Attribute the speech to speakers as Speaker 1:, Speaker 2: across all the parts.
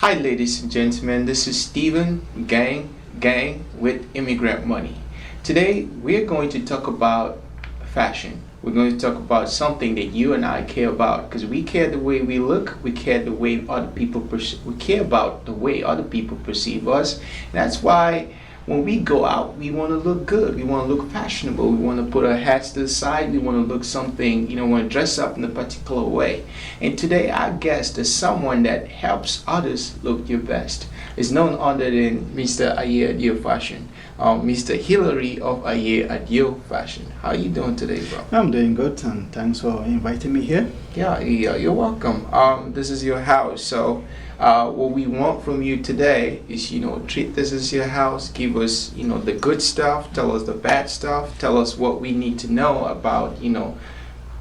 Speaker 1: Hi, ladies and gentlemen. This is Steven, gang, with Immigrant Money. Today, we're going to talk about fashion. We're going to talk about something that you and I care about because we care the way we look. We care the way we care about the way other people perceive us. And that's why when we go out, we want to look good. We want to look fashionable. We want to put our hats to the side. We want to look something, want to dress up in a particular way. And today, our guest is someone that helps others look your best. It's none other than Mr. Adio Fashion, Mr. Hilary of Adio Fashion. How are you doing today, bro?
Speaker 2: I'm doing good, and thanks for inviting me here.
Speaker 1: Yeah, you're welcome. This is your house, so what we want from you today is, treat this as your house. Give us, the good stuff. Tell us the bad stuff. Tell us what we need to know about,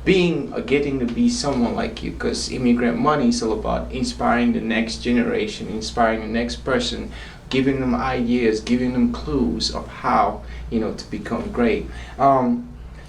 Speaker 1: being or getting to be someone like you. Because Immigrant Money is all about inspiring the next generation, inspiring the next person, giving them ideas, giving them clues of how, to become great.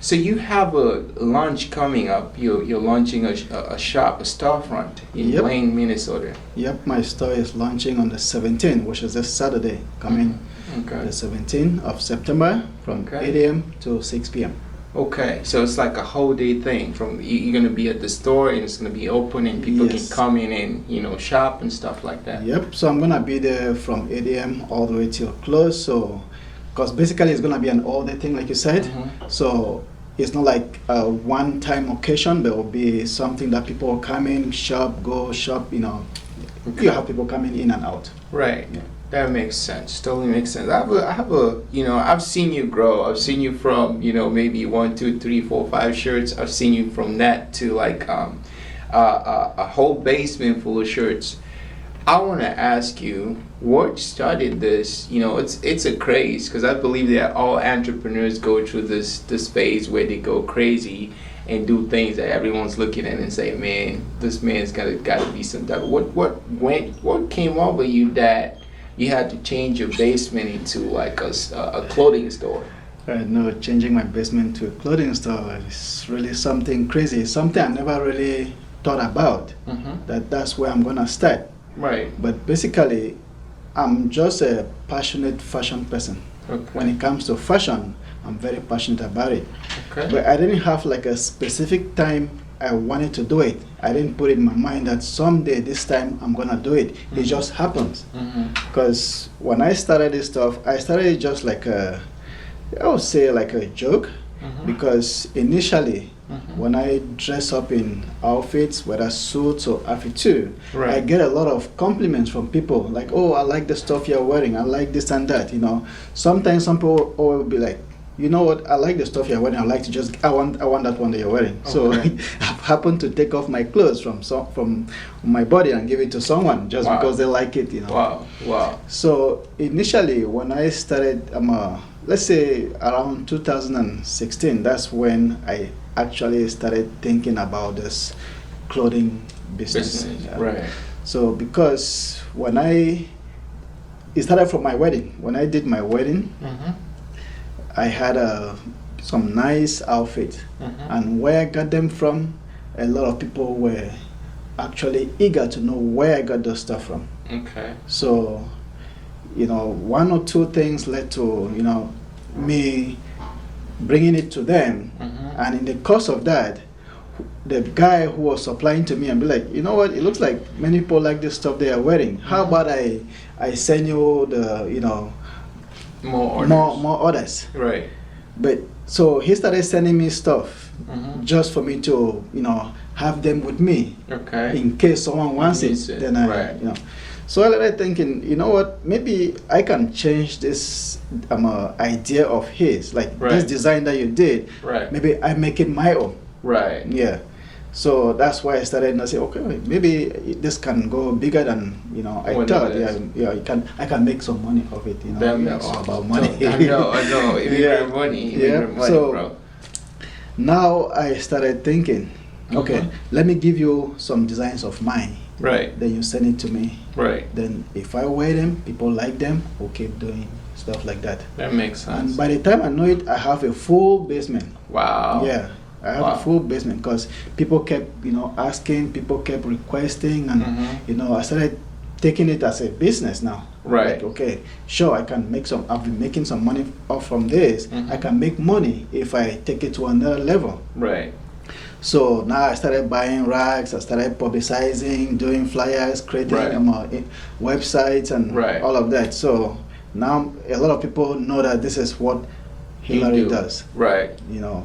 Speaker 1: So you have a launch coming up. You're launching a shop, a storefront in
Speaker 2: Yep.
Speaker 1: Blaine, Minnesota.
Speaker 2: Yep, my store is launching on the 17th, which is this Saturday coming,
Speaker 1: Okay.
Speaker 2: the 17th of September from
Speaker 1: Okay.
Speaker 2: 8 a.m. to 6 p.m.
Speaker 1: Okay, so it's like a whole day thing. You're gonna be at the store and it's gonna be open and people
Speaker 2: Yes.
Speaker 1: can come in and shop and stuff like that.
Speaker 2: Yep, so I'm gonna be there from 8 a.m. all the way till close. So, because basically it's gonna be an all day thing, like you said.
Speaker 1: Mhm.
Speaker 2: So it's not like a one-time occasion. There will be something that people will come in, shop, go shop.
Speaker 1: Okay.
Speaker 2: You have people coming in and out.
Speaker 1: Right.
Speaker 2: Yeah.
Speaker 1: That makes sense. Totally makes sense. I've seen you grow. I've seen you from, maybe 1, 2, 3, 4, 5 shirts. I've seen you from that to like a whole basement full of shirts. I want to ask you, what started this? It's a craze because I believe that all entrepreneurs go through this phase where they go crazy and do things that everyone's looking at and say, "Man, this man's gotta be some type." What came over you that you had to change your basement into like a clothing store?
Speaker 2: No, changing my basement to a clothing store is really something crazy. Something I never really thought about.
Speaker 1: Mm-hmm.
Speaker 2: That's where I'm gonna start.
Speaker 1: Right.
Speaker 2: But basically, I'm just a passionate fashion person.
Speaker 1: Okay.
Speaker 2: When it comes to fashion, I'm very passionate about it.
Speaker 1: Okay.
Speaker 2: But I didn't have like a specific time I wanted to do it. I didn't put it in my mind that someday this time I'm gonna do it. It just happens. Because when I started this stuff, I started it just like I would say like a joke. Because initially, when I dress up in outfits, whether suits or outfit,
Speaker 1: Right.
Speaker 2: I get a lot of compliments from people like, "Oh, I like the stuff you're wearing. I like this and that." Sometimes some people will be like, "You know what? I like the stuff you're wearing. I like to I want that one that you're wearing." So
Speaker 1: Okay.
Speaker 2: I've happened to take off my clothes from my body and give it to someone just
Speaker 1: Wow.
Speaker 2: because they like it.
Speaker 1: Wow.
Speaker 2: So initially, when I started, let's say around 2016, that's when I actually started thinking about this clothing business. Yeah.
Speaker 1: Right.
Speaker 2: So because it started from my wedding. When I did my wedding, I had some nice outfits, and where I got them from, a lot of people were actually eager to know where I got those stuff from.
Speaker 1: Okay.
Speaker 2: So, one or two things led to, me bringing it to them. And in the course of that, the guy who was supplying to me and be like, "You know what? It looks like many people like this stuff they are wearing. How about I send you the,
Speaker 1: More orders.
Speaker 2: more orders?"
Speaker 1: Right.
Speaker 2: But so he started sending me stuff just for me to, have them with me
Speaker 1: Okay.
Speaker 2: in case someone wants
Speaker 1: Needs
Speaker 2: it.
Speaker 1: it,
Speaker 2: Then I,
Speaker 1: right.
Speaker 2: So I started thinking, you know what? Maybe I can change this idea of his, like
Speaker 1: Right.
Speaker 2: this design that you did.
Speaker 1: Right.
Speaker 2: Maybe I make it my own.
Speaker 1: Right.
Speaker 2: Yeah. So that's why I started and I said, okay, maybe this can go bigger than I
Speaker 1: What
Speaker 2: thought.
Speaker 1: it
Speaker 2: Yeah,
Speaker 1: is.
Speaker 2: yeah. I can make some money of it.
Speaker 1: That
Speaker 2: We
Speaker 1: makes
Speaker 2: are all
Speaker 1: sense.
Speaker 2: about money.
Speaker 1: I know. Immigrant money. Immigrant money,
Speaker 2: So
Speaker 1: bro.
Speaker 2: now I started thinking, okay, let me give you some designs of mine.
Speaker 1: Right.
Speaker 2: Then you send it to me.
Speaker 1: Right.
Speaker 2: Then if I wear them, people like them, we'll keep doing stuff like that.
Speaker 1: That makes sense.
Speaker 2: And by the time I know it, I have a full basement.
Speaker 1: Wow.
Speaker 2: Yeah, I have
Speaker 1: Wow.
Speaker 2: a full basement because people kept, asking, people kept requesting, and
Speaker 1: Mhm.
Speaker 2: I started taking it as a business now.
Speaker 1: Right.
Speaker 2: Like, okay, sure, I've been making some money off from this.
Speaker 1: Mhm.
Speaker 2: I can make money if I take it to another level.
Speaker 1: Right.
Speaker 2: So now I started buying rags, I started publicizing, doing flyers, creating
Speaker 1: Right.
Speaker 2: websites and
Speaker 1: Right.
Speaker 2: all of that. So now a lot of people know that this is what
Speaker 1: You
Speaker 2: Hilary
Speaker 1: do.
Speaker 2: does.
Speaker 1: Right.
Speaker 2: You know,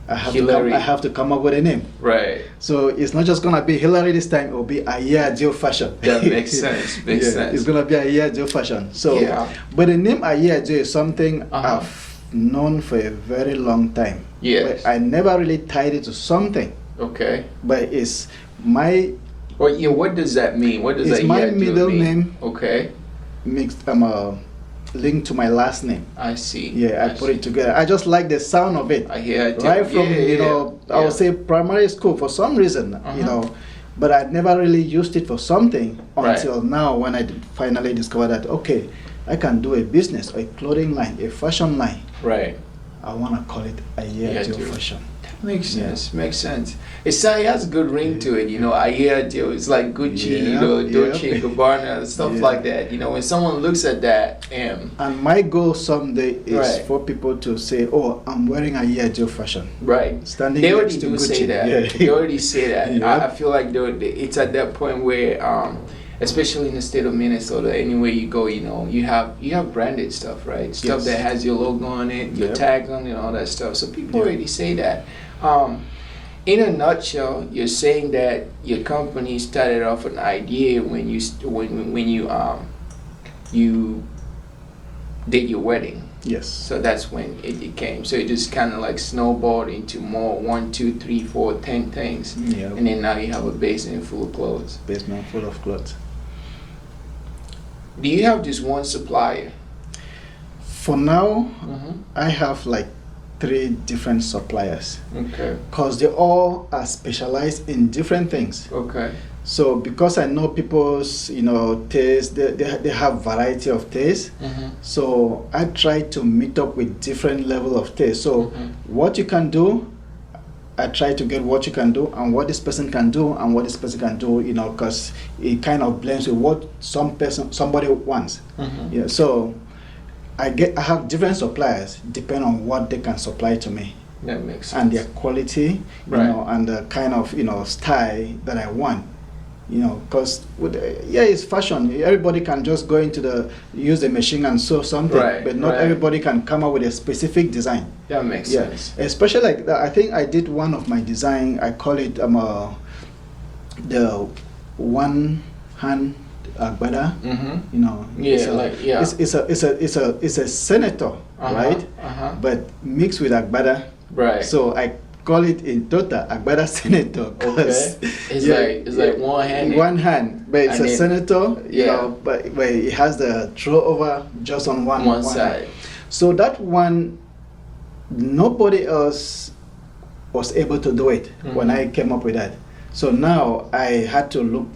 Speaker 2: I
Speaker 1: Hilary.
Speaker 2: have to come up with a name.
Speaker 1: Right.
Speaker 2: So it's not just gonna be Hilary this time. It will be Adio Fashion.
Speaker 1: That makes sense. Makes sense.
Speaker 2: It's gonna be Adio Fashion. So,
Speaker 1: Yeah.
Speaker 2: but the name Adio is something
Speaker 1: Uh-huh.
Speaker 2: I've known for a very long time.
Speaker 1: Yes.
Speaker 2: But I never really tied it to something.
Speaker 1: Okay.
Speaker 2: But it's my
Speaker 1: Well, yeah. What does that mean? What does
Speaker 2: It's
Speaker 1: that
Speaker 2: my
Speaker 1: yeah do
Speaker 2: middle
Speaker 1: mean?
Speaker 2: name.
Speaker 1: Okay.
Speaker 2: mixed linked to my last name.
Speaker 1: I see.
Speaker 2: Yeah, I put it together. I just like the sound of it.
Speaker 1: I hear it.
Speaker 2: Right from
Speaker 1: Yeah.
Speaker 2: I would say primary school for some reason, but I never really used it for something
Speaker 1: Right.
Speaker 2: until now when I finally discovered that okay, I can do a business, a clothing line, a fashion line.
Speaker 1: Right.
Speaker 2: I want to call it a year to
Speaker 1: Adio.
Speaker 2: fashion.
Speaker 1: Makes
Speaker 2: Yeah.
Speaker 1: sense. Makes sense. It has a good ring to it, I hear it. It's like Gucci,
Speaker 2: Yeah,
Speaker 1: Dolce
Speaker 2: yeah.
Speaker 1: Gabbana, stuff
Speaker 2: Yeah.
Speaker 1: like that. When someone looks at that,
Speaker 2: And my goal someday is
Speaker 1: Right.
Speaker 2: for people to say, "Oh, I'm wearing a year to fashion."
Speaker 1: right?
Speaker 2: Standing
Speaker 1: They
Speaker 2: next
Speaker 1: already
Speaker 2: to
Speaker 1: do
Speaker 2: Gucci.
Speaker 1: say that.
Speaker 2: Yeah.
Speaker 1: They already say that.
Speaker 2: Yeah.
Speaker 1: I feel like it's at that point where, especially in the state of Minnesota, anywhere you go, you have branded stuff, right? Stuff
Speaker 2: Yes.
Speaker 1: that has your logo on it, your
Speaker 2: Yep.
Speaker 1: tags on it, all that stuff. So people
Speaker 2: Yeah.
Speaker 1: already say that. In a nutshell, you're saying that your company started off an idea when you did your wedding.
Speaker 2: Yes.
Speaker 1: So that's when it came. So it just kind of like snowballed into more 1, 2, 3, 4, 10 things,
Speaker 2: Yeah.
Speaker 1: and then now you have a basement full of clothes.
Speaker 2: Basement full of clothes.
Speaker 1: Do you have just one supplier?
Speaker 2: For now,
Speaker 1: Mm-hmm.
Speaker 2: I have like 3 different suppliers
Speaker 1: Okay.
Speaker 2: because they all are specialized in different things.
Speaker 1: Okay.
Speaker 2: So because I know people's taste, they have variety of taste.
Speaker 1: Mm-hmm.
Speaker 2: So I try to meet up with different level of taste. So
Speaker 1: Mhm.
Speaker 2: what you can do, I try to get what you can do and what this person can do and what this person can do, because it kind of blends with what somebody wants.
Speaker 1: Mm-hmm.
Speaker 2: Yeah. So I have different suppliers depending on what they can supply to me
Speaker 1: That makes sense.
Speaker 2: and their quality,
Speaker 1: Right.
Speaker 2: and the kind of style that I want. Because it's fashion. Everybody can just go use the machine and sew something,
Speaker 1: Right,
Speaker 2: but not
Speaker 1: right.
Speaker 2: everybody can come up with a specific design.
Speaker 1: That makes
Speaker 2: Yeah,
Speaker 1: sense.
Speaker 2: especially like that. I think I did one of my design. I call it the one hand agbada.
Speaker 1: Mm-hmm.
Speaker 2: It's it's a senator, right?
Speaker 1: Uh-huh.
Speaker 2: But mixed with agbada.
Speaker 1: Right.
Speaker 2: So I call it in total agbada senator. 'Cause,
Speaker 1: Okay. It's like one hand.
Speaker 2: One hand, but it's
Speaker 1: And
Speaker 2: a
Speaker 1: then-
Speaker 2: senator.
Speaker 1: Yeah.
Speaker 2: But it has the throw over just on one
Speaker 1: One
Speaker 2: hand.
Speaker 1: side.
Speaker 2: So that one, nobody else was able to do it when
Speaker 1: Mhm.
Speaker 2: I came up with that. So now I had to look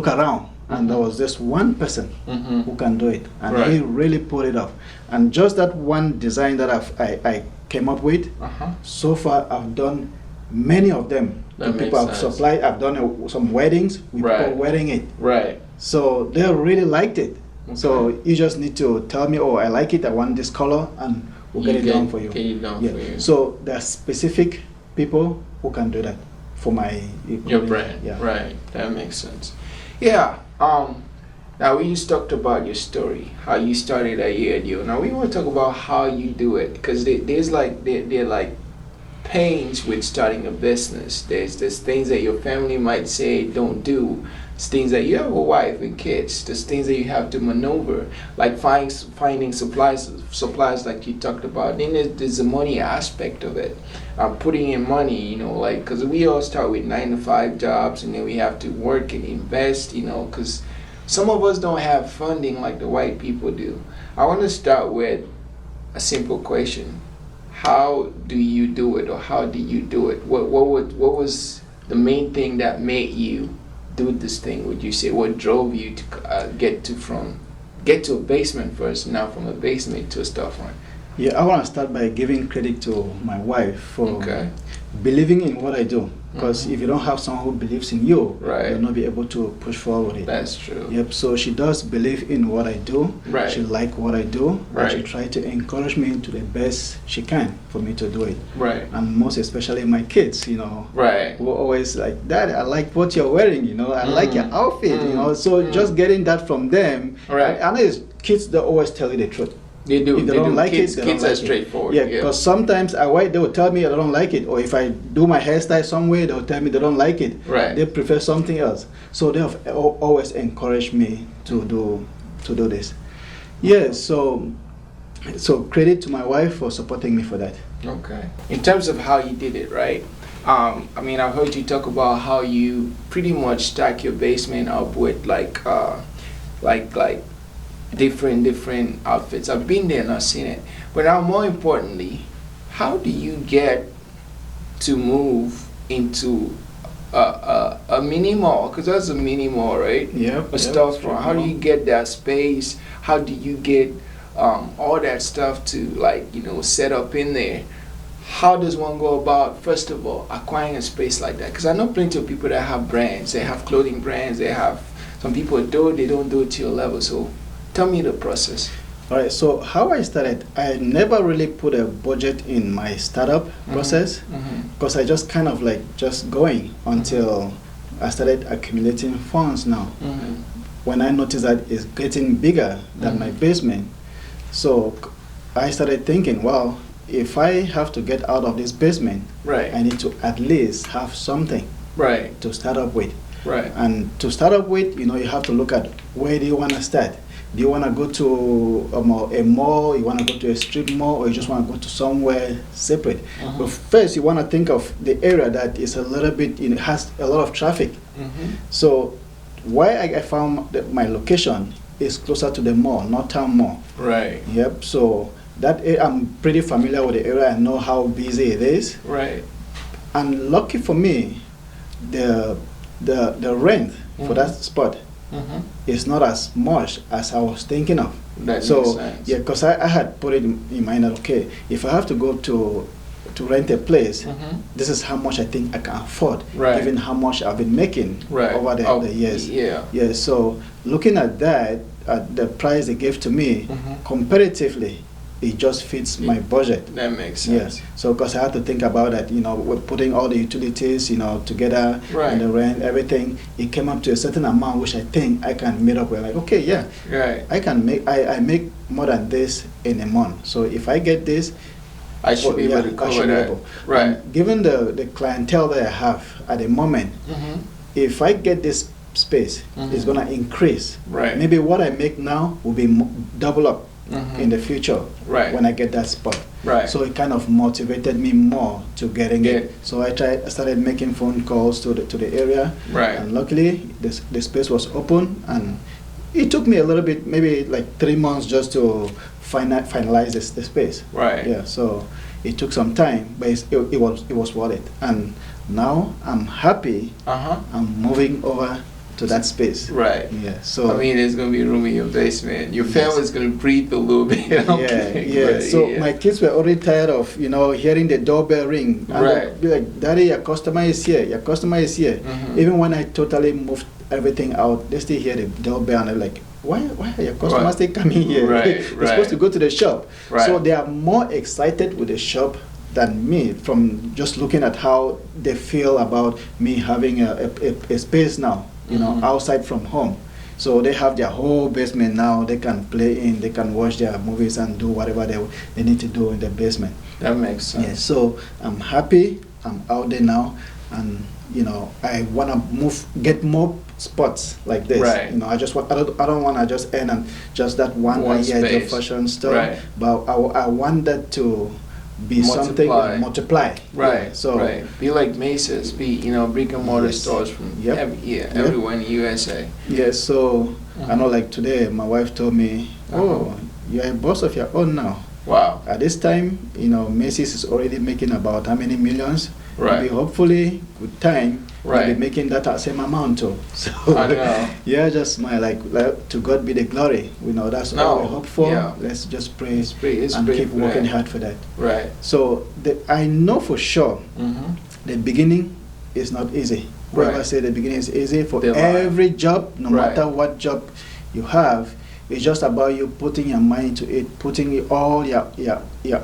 Speaker 2: around, and there was just one person
Speaker 1: Mm-hmm.
Speaker 2: who can do it, and
Speaker 1: Right.
Speaker 2: he really put it off. And just that one design that I came up with,
Speaker 1: Uh-huh.
Speaker 2: so far I've done many of them.
Speaker 1: That
Speaker 2: The people
Speaker 1: makes
Speaker 2: I've
Speaker 1: sense.
Speaker 2: supplied, I've done some weddings with
Speaker 1: Right.
Speaker 2: people wearing it.
Speaker 1: Right.
Speaker 2: So they really liked it. So
Speaker 1: Okay.
Speaker 2: you just need to tell me, oh, I like it, I want this color, and we'll get it done for you.
Speaker 1: Get it done
Speaker 2: Yeah.
Speaker 1: for you.
Speaker 2: So there are specific people who can do that for my
Speaker 1: Your brand.
Speaker 2: Yeah.
Speaker 1: Right. That makes sense. Yeah. Now we just talked about your story, how you started at Adio. Now we want to talk about how you do it, because there's like pains with starting a business. There's things that your family might say don't do. There's things that you have a wife and kids. There's things that you have to maneuver, like finding supplies like you talked about. Then there's the money aspect of it. Putting in money, because we all start with 9-to-5 jobs, and then we have to work and invest, because some of us don't have funding like the white people do. I want to start with a simple question. How do you do it, or how did you do it? What was the main thing that made you do this thing? Would you say what drove you to get to a basement first, now from a basement to a storefront?
Speaker 2: Yeah, I want to start by giving credit to my wife for
Speaker 1: Okay.
Speaker 2: believing in what I do. Because if you don't have someone who believes in you,
Speaker 1: Right.
Speaker 2: you'll not be able to push forward it.
Speaker 1: That's true.
Speaker 2: Yep. So she does believe in what I do.
Speaker 1: Right.
Speaker 2: She like what I do.
Speaker 1: Right.
Speaker 2: And she try to encourage me to the best she can for me to do it.
Speaker 1: Right.
Speaker 2: And most especially my kids,
Speaker 1: Right.
Speaker 2: who always like, Dad, I like what you're wearing. I like your outfit. So just getting that from them.
Speaker 1: Right.
Speaker 2: I know kids don't always tell you the truth.
Speaker 1: They do.
Speaker 2: If they don't like
Speaker 1: kids,
Speaker 2: it, they
Speaker 1: kids
Speaker 2: don't
Speaker 1: are
Speaker 2: like it.
Speaker 1: straightforward.
Speaker 2: Yeah, because sometimes they will tell me I don't like it, or if I do my hairstyle some way, they'll tell me they don't like it.
Speaker 1: Right.
Speaker 2: They prefer something else. So they have always encouraged me to do this. Yeah. So credit to my wife for supporting me for that.
Speaker 1: Okay. In terms of how you did it, right? I mean, I've heard you talk about how you pretty much stack your basement up with like different outfits. I've been there and I've seen it. But now, more importantly, how do you get to move into a mini mall? Because that's a mini mall, right?
Speaker 2: Yeah.
Speaker 1: A storefront. How do you get that space? How do you get all that stuff to set up in there? How does one go about, first of all, acquiring a space like that? Because I know plenty of people that have brands. They have clothing brands. They have, some people do it, they don't do it to your level. So tell me the process.
Speaker 2: All right. So how I started, I never really put a budget in my startup process, because I just kind of just going until I started accumulating funds now. When I noticed that it's getting bigger than my basement, so I started thinking, well, if I have to get out of this basement,
Speaker 1: Right.
Speaker 2: I need to at least have something
Speaker 1: Right.
Speaker 2: to start up with.
Speaker 1: Right.
Speaker 2: And to start up with, you have to look at where do you want to start. Do you want to go to a mall, you want to go to a strip mall, or you just want to go to somewhere separate? But first, you want to think of the area that is a little bit, has a lot of traffic. So why I found that my location is closer to the mall, not town mall.
Speaker 1: Right.
Speaker 2: Yep. So I'm pretty familiar with the area. I know how busy it is.
Speaker 1: Right.
Speaker 2: And lucky for me, the rent for that spot is not as much as I was thinking of.
Speaker 1: That makes sense.
Speaker 2: Yeah, because I had put it in mind that, okay, if I have to go to rent a place, this is how much I think I can afford,
Speaker 1: Right.
Speaker 2: given how much I've been making
Speaker 1: Right.
Speaker 2: over the years.
Speaker 1: Yeah.
Speaker 2: Yeah, so looking at that, at the price they gave to me, comparatively, it just fits my budget.
Speaker 1: That makes sense.
Speaker 2: Yes. So, because I had to think about that, we're putting all the utilities, together,
Speaker 1: Right.
Speaker 2: and the rent, everything. It came up to a certain amount, which I think I can meet up with. Like, okay, yeah,
Speaker 1: Right.
Speaker 2: I can make. I make more than this in a month. So if I get this,
Speaker 1: I should be able to
Speaker 2: I
Speaker 1: cover
Speaker 2: should be
Speaker 1: that.
Speaker 2: able.
Speaker 1: Right.
Speaker 2: And given the clientele that I have at the moment, if I get this space, it's gonna increase.
Speaker 1: Right.
Speaker 2: Maybe what I make now will be double up in the future.
Speaker 1: Right.
Speaker 2: When I get that spot.
Speaker 1: Right.
Speaker 2: So it kind of motivated me more to getting
Speaker 1: Yeah.
Speaker 2: it. So I started making phone calls to the area.
Speaker 1: Right.
Speaker 2: And luckily, the space was open, and it took me a little bit, maybe like 3 months, just to finalize the space.
Speaker 1: Right.
Speaker 2: Yeah. So it took some time, but it was worth it. And now I'm happy. I'm moving over to that space.
Speaker 1: Right.
Speaker 2: Yeah. So
Speaker 1: I mean, there's gonna be room in your basement. Your family's gonna breathe a little bit.
Speaker 2: Yeah. So my kids were already tired of hearing the doorbell ring. And
Speaker 1: Right.
Speaker 2: they'd be like, "Daddy, your customer is here. Your customer is here." Even when I totally moved everything out, they still hear the doorbell, and they're like, "Why are your customers
Speaker 1: Right.
Speaker 2: still coming here?
Speaker 1: Right,
Speaker 2: They're supposed to go to the shop."
Speaker 1: Right.
Speaker 2: So they are more excited with the shop than me, from just looking at how they feel about me having a space now, outside from home. So they have their whole basement now. They can play in, they can watch their movies and do whatever they need to do in the basement.
Speaker 1: That makes sense.
Speaker 2: Yeah, so I'm happy. I'm out there now, and I wanna get more spots like this.
Speaker 1: Right.
Speaker 2: I just want. I don't wanna just end on just that one idea
Speaker 1: space.
Speaker 2: fashion store.
Speaker 1: Right.
Speaker 2: But I want that to be something multiply.
Speaker 1: Right.
Speaker 2: Yeah, so
Speaker 1: right. Be like Macy's. Be brick and mortar stores from everywhere in the USA.
Speaker 2: yeah. So I know, like today, my wife told me, "Oh, you're a boss of your own now."
Speaker 1: Wow.
Speaker 2: At this time, Macy's is already making about how many millions?
Speaker 1: Right.
Speaker 2: Maybe hopefully, with time,
Speaker 1: Right.
Speaker 2: they'll be making that same amount too. So
Speaker 1: I know.
Speaker 2: yeah, just like to God be the glory. That's all we hope for.
Speaker 1: Yeah.
Speaker 2: Let's just pray
Speaker 1: It's
Speaker 2: and
Speaker 1: great
Speaker 2: keep
Speaker 1: for
Speaker 2: working
Speaker 1: that.
Speaker 2: hard for that.
Speaker 1: Right.
Speaker 2: So I know for sure the beginning it's not easy. Whoever
Speaker 1: Right.
Speaker 2: said the beginning is easy, for
Speaker 1: They're
Speaker 2: every job, no
Speaker 1: Right.
Speaker 2: matter what job you have, it's just about you putting your mind into it, putting all your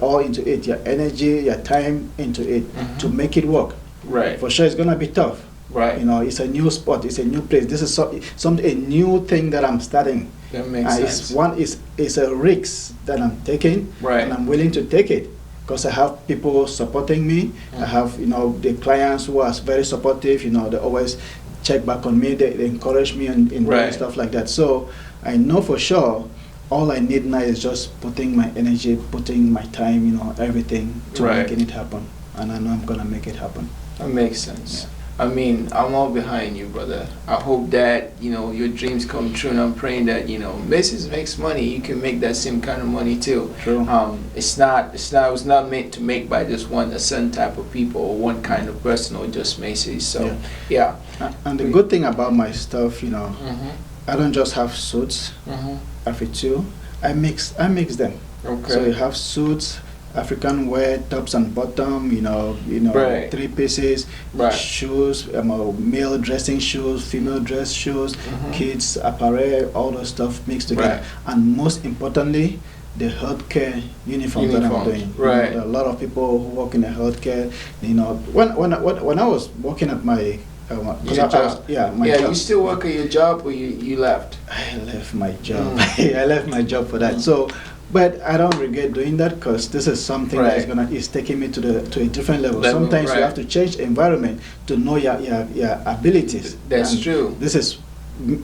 Speaker 2: all into it, your energy, your time into it to make it work.
Speaker 1: Right.
Speaker 2: For sure, it's gonna be tough.
Speaker 1: Right.
Speaker 2: You know, it's a new spot, it's a new place. This is a new thing that I'm starting.
Speaker 1: That makes sense.
Speaker 2: It's a risk that I'm taking,
Speaker 1: Right.
Speaker 2: and I'm willing to take it because I have people supporting me. I have, you know, the clients who are very supportive. You know, they always check back on me. They encourage me in doing
Speaker 1: Right.
Speaker 2: stuff like that. So I know for sure all I need now is just putting my energy, putting my time, you know, everything to
Speaker 1: Right.
Speaker 2: making it happen. And I know I'm gonna make it happen.
Speaker 1: That makes sense. I mean, I'm all behind you, brother. I hope that, you know, your dreams come true, and I'm praying that, you know, Mrs. makes money, you can make that same kind of money too.
Speaker 2: True.
Speaker 1: It was not meant to make by just a certain type of people or one kind of person or just Macy's. So, yeah.
Speaker 2: And the good thing about my stuff, you know, I don't just have suits. I fit two. I mix them.
Speaker 1: Okay.
Speaker 2: So you have suits, African wear, tops and bottom, you know,
Speaker 1: Right.
Speaker 2: 3 pieces,
Speaker 1: Right.
Speaker 2: shoes, male dressing shoes, female dress shoes, kids apparel, all those stuff mixed together.
Speaker 1: Right.
Speaker 2: And most importantly, the healthcare uniforms that I'm doing.
Speaker 1: Right.
Speaker 2: You know, a lot of people who work in the healthcare, you know, when I was working at my
Speaker 1: Your job.
Speaker 2: my job.
Speaker 1: You still work at your job or you left?
Speaker 2: I left my job. I left my job for that. So, but I don't regret doing that because this is something that is taking me to a different level. Sometimes you have to change environment to know your abilities.
Speaker 1: That's
Speaker 2: And
Speaker 1: true.
Speaker 2: This is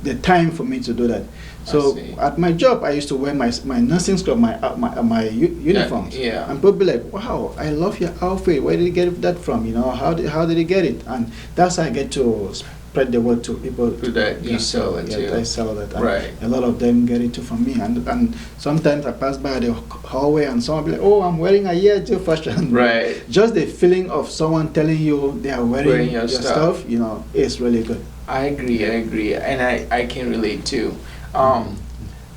Speaker 2: the time for me to do that. So at my job, I used to wear my nursing scrub, my uniforms.
Speaker 1: Yeah.
Speaker 2: And people be like, "Wow, I love your outfit. Where did you get that from? You know, how did you get it?" And that's how I get to spread the word to people.
Speaker 1: That you sell it too.
Speaker 2: I sell that. And
Speaker 1: Right.
Speaker 2: a lot of them get it too from me. And sometimes I pass by the hallway and someone be like, "Oh, I'm wearing a year two fashion."
Speaker 1: Right.
Speaker 2: Just the feeling of someone telling you they are wearing
Speaker 1: your
Speaker 2: your
Speaker 1: stuff.
Speaker 2: stuff, you know, is really good.
Speaker 1: I agree, and I can relate too.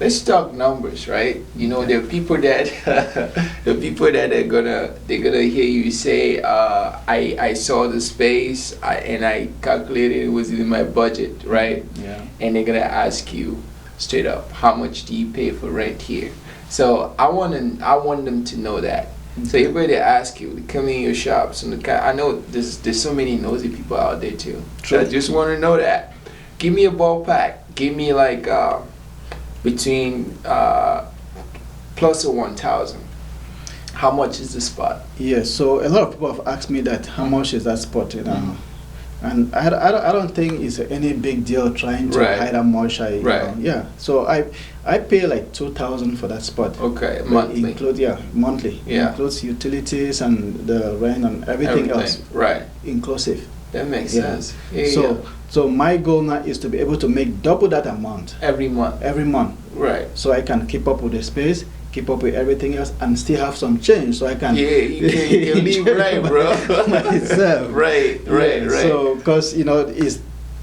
Speaker 1: Let's talk numbers, right? You know, there are people that they're gonna hear you say, I saw the space and I calculated it was in my budget, right?
Speaker 2: Yeah.
Speaker 1: And they're gonna ask you straight up, how much do you pay for rent here? So I want them to know that. So everybody ask you, come in your shops, and I know there's so many nosy people out there too.
Speaker 2: True.
Speaker 1: So I just want to know that. Give me a ballpark. Give me like between plus or 1,000. How much is the spot?
Speaker 2: Yes. So a lot of people have asked me that. How much is that spot? You know. And I don't think it's any big deal trying to hide how much I.
Speaker 1: Right.
Speaker 2: Yeah. So I pay like 2,000 for that spot.
Speaker 1: Okay, monthly.
Speaker 2: Monthly.
Speaker 1: Yeah.
Speaker 2: Includes utilities and the rent and everything else.
Speaker 1: Right.
Speaker 2: Inclusive.
Speaker 1: That makes sense.
Speaker 2: So my goal now is to be able to make double that amount
Speaker 1: every month.
Speaker 2: every month,
Speaker 1: Right.
Speaker 2: so I can keep up with the space, keep up with everything else, and still have some change, so I can.
Speaker 1: Yeah, you can live right, bro.
Speaker 2: myself.
Speaker 1: Right.
Speaker 2: So, because you know,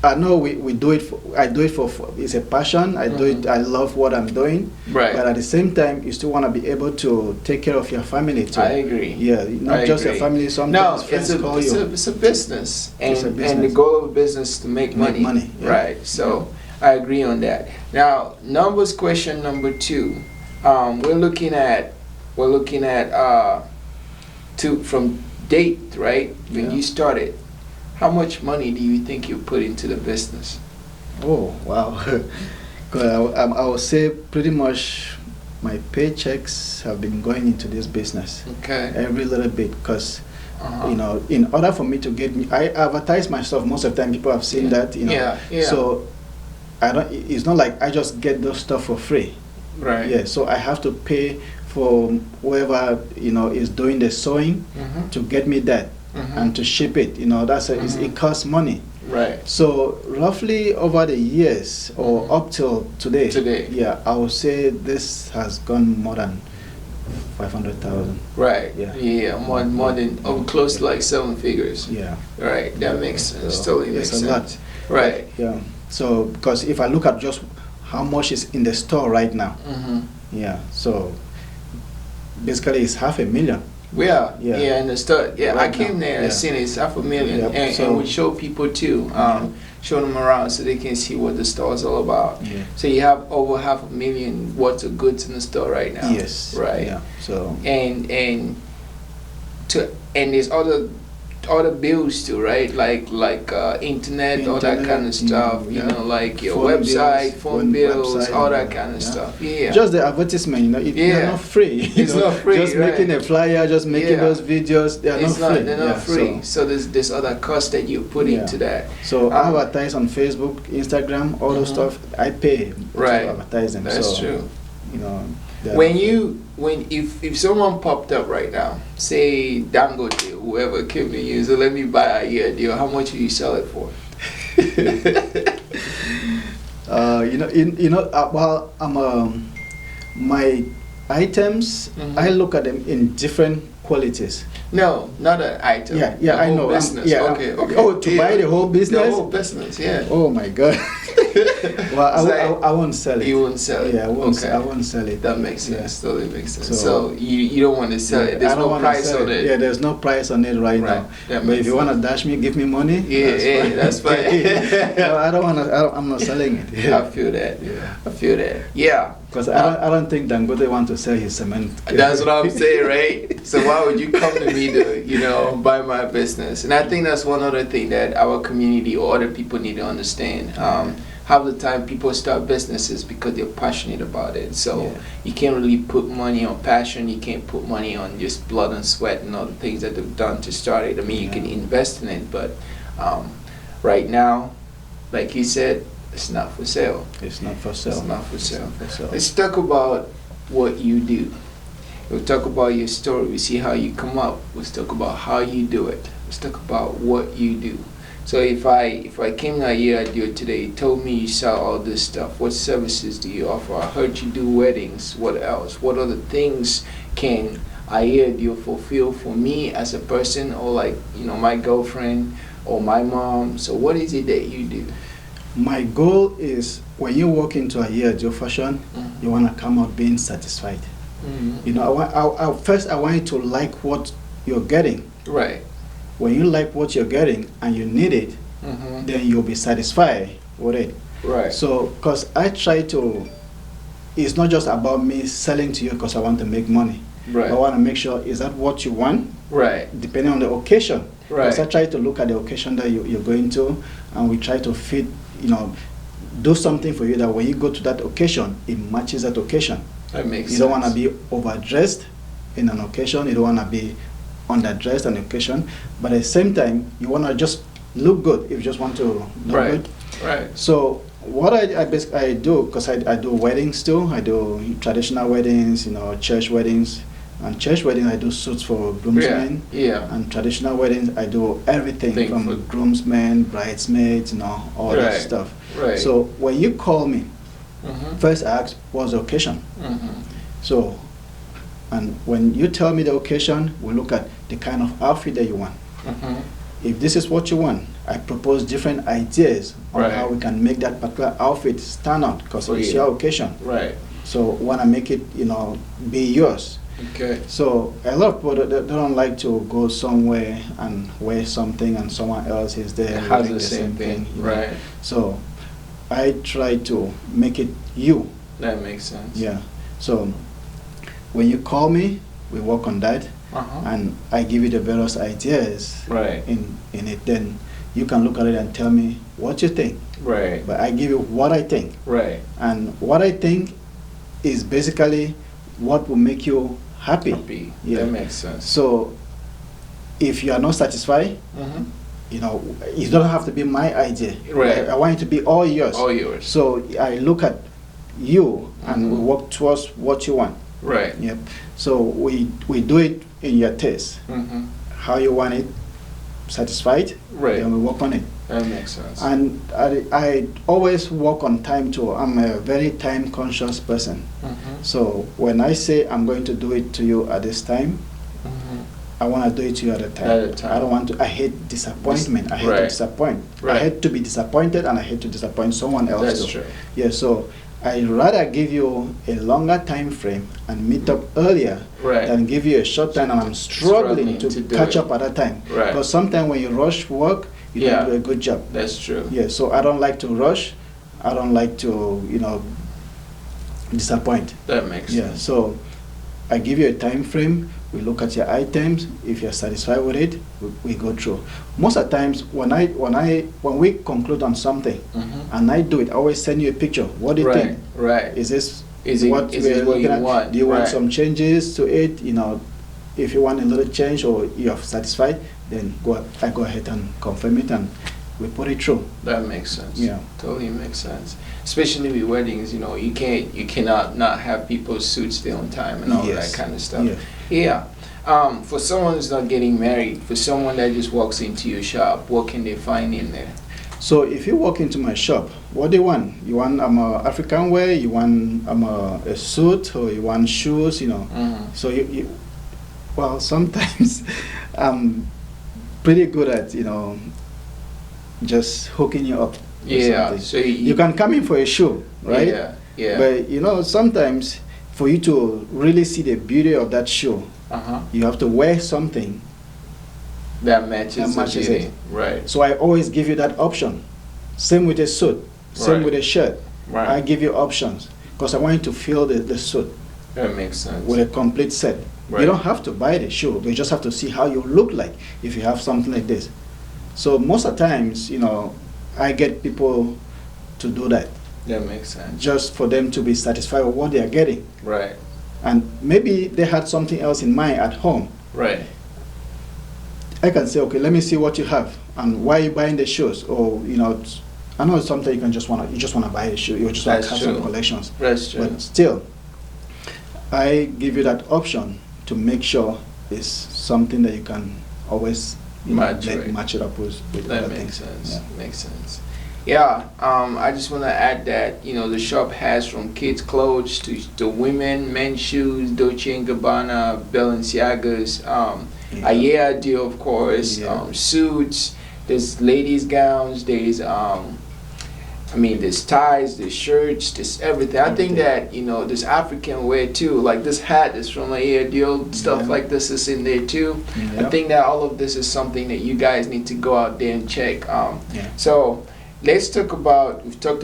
Speaker 2: I know we do it. I do it for it's a passion. I do it. I love what I'm doing.
Speaker 1: Right.
Speaker 2: But at the same time, you still want to be able to take care of your family too.
Speaker 1: I agree.
Speaker 2: Yeah, not just your family. Sometimes friends call you.
Speaker 1: It's a business,
Speaker 2: It's a
Speaker 1: and
Speaker 2: business.
Speaker 1: the goal of business is to make money.
Speaker 2: Yeah.
Speaker 1: Right. So I agree on that. Now, numbers question number 2. We're looking at from date, right? When you started, how much money do you think you put into the business?
Speaker 2: Oh wow! I would say pretty much my paychecks have been going into this business.
Speaker 1: Okay.
Speaker 2: Every little bit, because you know, in order for me to I advertise myself most of the time. People have seen that, you know.
Speaker 1: Yeah.
Speaker 2: So I don't. It's not like I just get those stuff for free.
Speaker 1: Right.
Speaker 2: Yeah. So I have to pay for whoever, you know, is doing the sewing to get me that and to ship it. You know, it costs money.
Speaker 1: Right.
Speaker 2: So roughly over the years or up till today, yeah, I would say this has gone more than 500,000.
Speaker 1: Right.
Speaker 2: Yeah.
Speaker 1: More than close to like 7 figures.
Speaker 2: Yeah.
Speaker 1: Right. That makes sense.
Speaker 2: So
Speaker 1: Totally makes
Speaker 2: it's a
Speaker 1: sense.
Speaker 2: lot.
Speaker 1: Right.
Speaker 2: Yeah. So because if I look at just how much is in the store right now, yeah. So basically it's $500,000.
Speaker 1: Yeah, in the store. Yeah,
Speaker 2: Right
Speaker 1: I came
Speaker 2: now,
Speaker 1: there and seen it. It's $500,000,
Speaker 2: Yep,
Speaker 1: and
Speaker 2: so-
Speaker 1: we show people too. Show them around so they can see what the store is all about.
Speaker 2: Yeah.
Speaker 1: So you have over $500,000 worth of goods in the store right now.
Speaker 2: Yes.
Speaker 1: Right.
Speaker 2: Yeah. So.
Speaker 1: And there's other bills too, right? Like internet, all that kind of stuff. You know, like your
Speaker 2: Phone
Speaker 1: website,
Speaker 2: bills,
Speaker 1: phone bills,
Speaker 2: website,
Speaker 1: all that kind of
Speaker 2: yeah.
Speaker 1: stuff. Yeah.
Speaker 2: Just the advertisement, you know, they're not free.
Speaker 1: It's not free,
Speaker 2: Just
Speaker 1: right.
Speaker 2: making a flyer, just making those videos, they're not free.
Speaker 1: They're not free. So there's other costs that you put into that.
Speaker 2: So I advertise on Facebook, Instagram, all those stuff. I pay to advertise them.
Speaker 1: That's true.
Speaker 2: You know.
Speaker 1: If someone popped up right now, say Dangote, whoever came to you, so let me buy a year deal, how much will you sell it for?
Speaker 2: Well, my items, I look at them in different qualities.
Speaker 1: No, not an item.
Speaker 2: Yeah, I know.
Speaker 1: Business. Okay.
Speaker 2: Oh, to buy the whole business?
Speaker 1: The whole business, yeah.
Speaker 2: Oh my God. Well, I won't sell it.
Speaker 1: You won't sell it?
Speaker 2: Yeah, I won't sell it.
Speaker 1: That makes sense. Totally makes sense.
Speaker 2: So
Speaker 1: you don't want to sell it. There's no price on it.
Speaker 2: Yeah, there's no price on it right now. But if you want to dash me, give me money.
Speaker 1: That's fine.
Speaker 2: No, I don't want to. I'm not selling it. Yeah.
Speaker 1: I feel that.
Speaker 2: Yeah.
Speaker 1: I feel that. Yeah.
Speaker 2: Because I don't think Dangote want to sell his cement.
Speaker 1: That's what I'm saying, right? So why would you come to me to, buy my business? And I think that's one other thing that our community or other people need to understand. Half the time people start businesses because they're passionate about it. So you can't really put money on passion. You can't put money on just blood and sweat and all the things that they've done to start it. I mean, you can invest in it, but right now, like you said, it's not for sale.
Speaker 2: It's not for sale.
Speaker 1: It's not for sale. Let's talk about what you do. We'll talk about your story. We see how you come up. Let's talk about how you do it. Let's talk about what you do. So if I came to Hilary Adio today, you told me you sell all this stuff, what services do you offer? I heard you do weddings. What else? What other things can Hilary Adio fulfill for me as a person, or my girlfriend or my mom? So what is it that you do?
Speaker 2: My goal is when you walk into Hilary Adio fashion, you want to come out being satisfied. First I want you to like what you're getting.
Speaker 1: Right.
Speaker 2: When you like what you're getting and you need it, then you'll be satisfied with it.
Speaker 1: Right.
Speaker 2: So, because I try to, it's not just about me selling to you because I want to make money.
Speaker 1: Right.
Speaker 2: I want to make sure, is that what you want?
Speaker 1: Right.
Speaker 2: Depending on the occasion.
Speaker 1: Right.
Speaker 2: Because I try to look at the occasion that you're going to, and we try to fit, do something for you that when you go to that occasion, it matches that occasion.
Speaker 1: That makes sense.
Speaker 2: You don't want to be overdressed in an occasion. You don't want to be underdressed on occasion, but at the same time you want to just look good if you just want to look good.
Speaker 1: Right.
Speaker 2: So what I basically do, because I do weddings too. I do traditional weddings, church weddings. And church weddings, I do suits for groomsmen.
Speaker 1: Yeah.
Speaker 2: And traditional weddings, I do everything from groomsmen, bridesmaids, all that stuff.
Speaker 1: Right.
Speaker 2: So when you call me, first I ask, what's the occasion? So, and when you tell me the occasion, we look at the kind of outfit that you want. If this is what you want, I propose different ideas on how we can make that particular outfit stand out, because it's your occasion.
Speaker 1: Right.
Speaker 2: So want to make it, be yours.
Speaker 1: Okay.
Speaker 2: So a lot of people they don't like to go somewhere and wear something and someone else is there
Speaker 1: has the same thing. Right.
Speaker 2: So I try to make it you.
Speaker 1: That makes sense.
Speaker 2: Yeah. So when you call me, we work on that, and I give you the various ideas in it. Then you can look at it and tell me what you think.
Speaker 1: Right.
Speaker 2: But I give you what I think.
Speaker 1: Right.
Speaker 2: And what I think is basically what will make you happy.
Speaker 1: Yeah. That makes sense.
Speaker 2: So if you are not satisfied, it doesn't have to be my idea.
Speaker 1: Right.
Speaker 2: I want it to be all yours.
Speaker 1: All yours.
Speaker 2: So I look at you and we work towards what you want.
Speaker 1: Right.
Speaker 2: Yep. So we do it in your taste. How you want it satisfied.
Speaker 1: Right.
Speaker 2: Then we work on it.
Speaker 1: That makes sense.
Speaker 2: And I always work on time too. I'm a very time conscious person. So when I say I'm going to do it to you at this time, I want to do it to you at a time. I don't want to. I hate disappointment. I hate to disappoint. I hate to be disappointed, and I hate to disappoint someone else.
Speaker 1: That's
Speaker 2: too.
Speaker 1: true.
Speaker 2: Yeah. So I'd rather give you a longer time frame and meet up earlier
Speaker 1: Right.
Speaker 2: than give you a short time and I'm struggling to
Speaker 1: to do
Speaker 2: catch
Speaker 1: it.
Speaker 2: up at that time.
Speaker 1: Right.
Speaker 2: Because sometimes when you rush work, you
Speaker 1: Yeah.
Speaker 2: don't do a good job.
Speaker 1: That's true.
Speaker 2: Yeah, so I don't like to rush. I don't like to, disappoint.
Speaker 1: That makes
Speaker 2: Yeah,
Speaker 1: sense.
Speaker 2: so I give you a time frame. We look at your items. If you're satisfied with it, we go through. Most of the times, when we conclude on something, and I do it, I always send you a picture. What do you think?
Speaker 1: Right.
Speaker 2: Is this
Speaker 1: Is it what you want?
Speaker 2: Do you want
Speaker 1: Right.
Speaker 2: some changes to it? If you want a little change or you're satisfied, then I go ahead and confirm it and we put it through.
Speaker 1: That makes sense.
Speaker 2: Yeah.
Speaker 1: Totally makes sense. Especially with weddings, you cannot not have people's suits there on time and all
Speaker 2: Yes.
Speaker 1: that kind of stuff.
Speaker 2: Yeah.
Speaker 1: Yeah. For someone who's not getting married, for someone that just walks into your shop, what can they find in there?
Speaker 2: So if you walk into my shop, what do you want? You want African wear? You want a suit, or you want shoes? So well, sometimes I'm pretty good at just hooking you up. With
Speaker 1: Yeah.
Speaker 2: something.
Speaker 1: So
Speaker 2: You can come in for a shoe, right?
Speaker 1: Yeah. Yeah.
Speaker 2: But sometimes for you to really see the beauty of that shoe, you have to wear something.
Speaker 1: That matches
Speaker 2: it.
Speaker 1: Right.
Speaker 2: So I always give you that option. Same with a suit. Same
Speaker 1: Right.
Speaker 2: with a shirt.
Speaker 1: Right.
Speaker 2: I give you options because I want you to feel the suit
Speaker 1: That makes sense.
Speaker 2: with a complete set.
Speaker 1: Right.
Speaker 2: You don't have to buy the shoe. You just have to see how you look like if you have something like this. So most of the times, I get people to do that
Speaker 1: That makes sense.
Speaker 2: just for them to be satisfied with what they are getting.
Speaker 1: Right.
Speaker 2: And maybe they had something else in mind at home.
Speaker 1: Right.
Speaker 2: I can say, okay, let me see what you have and why are you buying the shoes? Or I know sometimes you just want to buy the shoe. You just want to
Speaker 1: That's
Speaker 2: have some
Speaker 1: true.
Speaker 2: collections.
Speaker 1: That's true.
Speaker 2: But still, I give you that option to make sure it's something that you can always
Speaker 1: Match
Speaker 2: it up with
Speaker 1: That
Speaker 2: other
Speaker 1: makes
Speaker 2: things.
Speaker 1: sense.
Speaker 2: Yeah.
Speaker 1: Makes sense. Yeah. I just want to add that the shop has from kids' clothes to women, men's shoes, Dolce and Gabbana, Balenciagas, Hilary Adio, of course,
Speaker 2: Yeah.
Speaker 1: suits. There's ladies' gowns. There's there's ties, there's shirts, there's everything. I think that there's African wear too. Like this hat is from Hilary Adio. Stuff
Speaker 2: Yeah.
Speaker 1: like this is in there too. I
Speaker 2: Yeah.
Speaker 1: think that all of this is something that you guys need to go out there and check.
Speaker 2: Yeah.
Speaker 1: So we've talked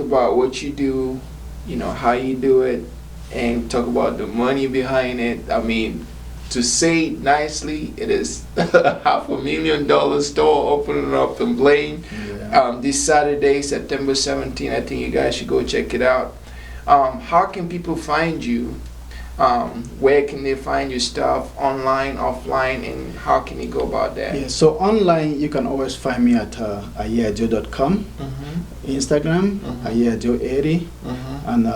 Speaker 1: about what you do, how you do it, and talk about the money behind it. To say it nicely, it is $500,000 store opening up in Blaine.
Speaker 2: Yeah.
Speaker 1: This Saturday, September 17th. I think you guys should go check it out. How can people find you? Where can they find your stuff? Online, offline, and how can you go about that?
Speaker 2: Yeah, so online you can always find me at ayeadio.com, Instagram, ayeadio80, and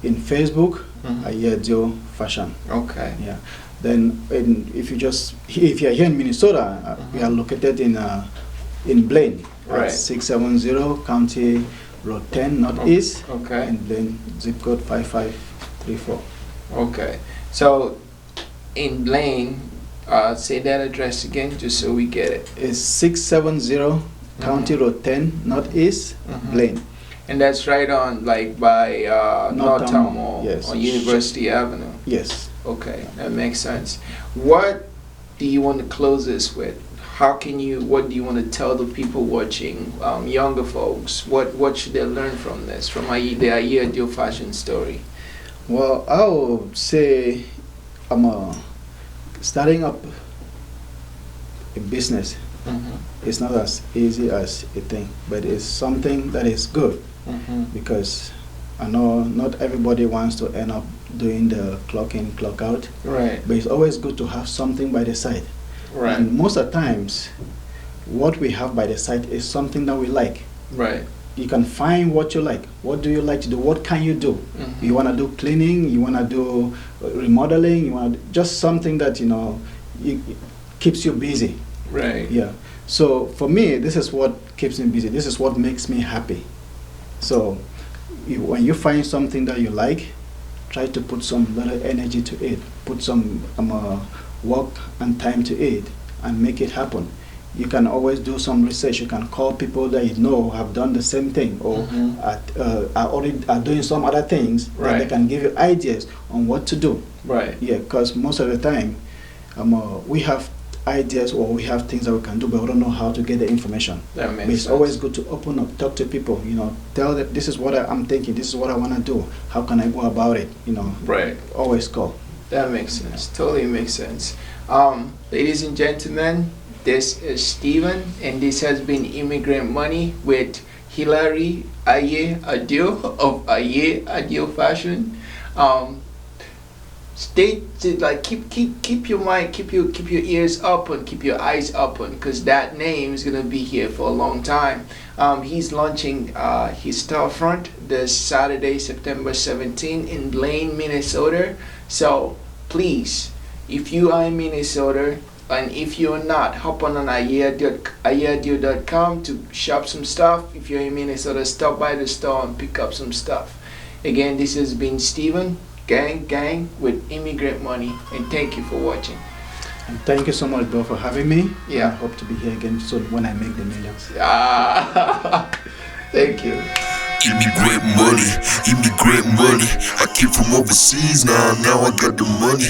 Speaker 2: in Facebook, ayeadio fashion.
Speaker 1: Okay.
Speaker 2: Yeah. Then if you're here in Minnesota, we are located in Blaine,
Speaker 1: Right.
Speaker 2: 670 County Road 10 Northeast,
Speaker 1: Okay.
Speaker 2: in Blaine, zip code 5534.
Speaker 1: Okay. So in Blaine, say that address again, just so we get it.
Speaker 2: It's 670 County Road 10 Northeast, Blaine.
Speaker 1: And that's right on, like by Northtown Mall,
Speaker 2: yes.
Speaker 1: on University Avenue.
Speaker 2: Yes.
Speaker 1: Okay, that makes sense. What do you want to close this with? What do you want to tell the people watching, younger folks? What should they learn from this, from the Hilary Adio fashion story?
Speaker 2: Well, I would say I'm starting up a business. It's not as easy as you think, but it's something that is good because I know not everybody wants to end up doing the clock in, clock out.
Speaker 1: Right.
Speaker 2: But it's always good to have something by the side.
Speaker 1: Right.
Speaker 2: And most of the times, what we have by the side is something that we like.
Speaker 1: Right.
Speaker 2: You can find what you like. What do you like to do? What can you do? You want to do cleaning? You want to do remodeling? You want just something that keeps you busy.
Speaker 1: Right.
Speaker 2: Yeah. So for me, this is what keeps me busy. This is what makes me happy. So when you find something that you like, try to put some little energy to it. Put some work and time to it, and make it happen. you can always do some research. You can call people that you know have done the same thing, or are doing some other things that
Speaker 1: Right.
Speaker 2: they can give you ideas on what to do.
Speaker 1: Right.
Speaker 2: Yeah, because most of the time, we have ideas or we have things that we can do, but we don't know how to get the information.
Speaker 1: That
Speaker 2: But
Speaker 1: makes
Speaker 2: it's
Speaker 1: sense.
Speaker 2: always good to open up, talk to people. Tell them this is what I'm thinking. This is what I want to do. How can I go about it?
Speaker 1: Right.
Speaker 2: Always call.
Speaker 1: That makes sense. Totally makes sense. Ladies and gentlemen, this is Steven, and this has been Immigrant Money with Hilary Adio of Adio Fashion. Keep your mind, keep your ears open, keep your eyes open, because that name is gonna be here for a long time. He's launching his storefront this Saturday, September 17 in Blaine, Minnesota. So please, if you are in Minnesota, and if you're not, hop on ayeadio.com to shop some stuff. If you're in Minnesota, stop by the store and pick up some stuff. Again, this has been Steven, gang with Immigrant Money, and thank you for watching.
Speaker 2: And thank you so much, bro, for having me.
Speaker 1: Yeah.
Speaker 2: I hope to be here again soon when I make the millions.
Speaker 1: Thank you.
Speaker 3: Immigrant money, immigrant money. I came from overseas, now I got the money.